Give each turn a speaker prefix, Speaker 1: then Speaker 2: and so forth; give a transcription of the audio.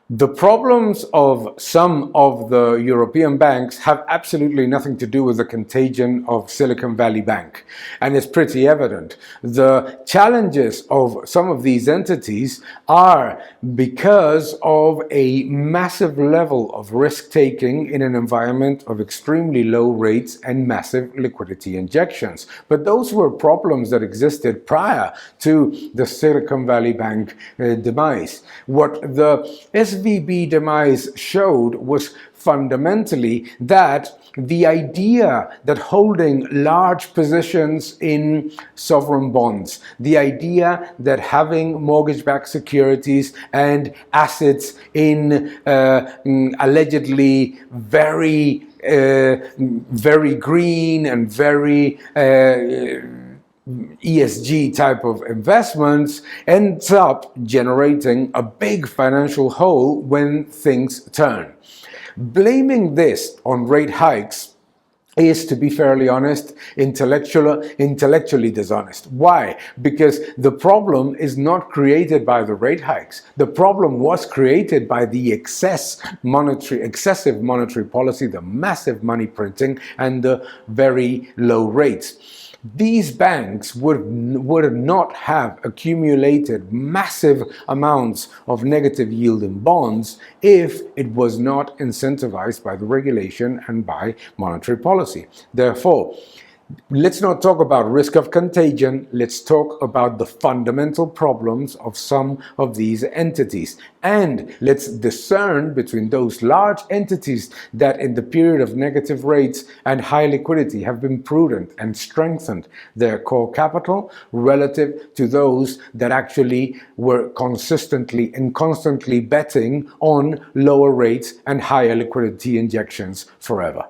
Speaker 1: The problems of some of the European banks have absolutely nothing to do with the contagion of Silicon Valley Bank, and it's pretty evident. The challenges of some of these entities are because of a massive level of risk-taking in an environment of extremely low rates and massive liquidity injections. But those were problems that existed prior to the Silicon Valley Bank demise. What the SVB demise showed was fundamentally that the idea that holding large positions in sovereign bonds, the idea that having mortgage-backed securities and assets in allegedly very green and very ESG type of investments ends up generating a big financial hole when things turn. Blaming this on rate hikes is, to be fairly honest, intellectually dishonest. Why? Because the problem is not created by the rate hikes. The problem was created by the excessive monetary policy, the massive money printing, and the very low rates. These banks would not have accumulated massive amounts of negative yielding bonds if it was not incentivized by the regulation and by monetary policy. Therefore, let's not talk about risk of contagion. Let's talk about the fundamental problems of some of these entities. And let's discern between those large entities that in the period of negative rates and high liquidity have been prudent and strengthened their core capital relative to those that actually were consistently and constantly betting on lower rates and higher liquidity injections forever.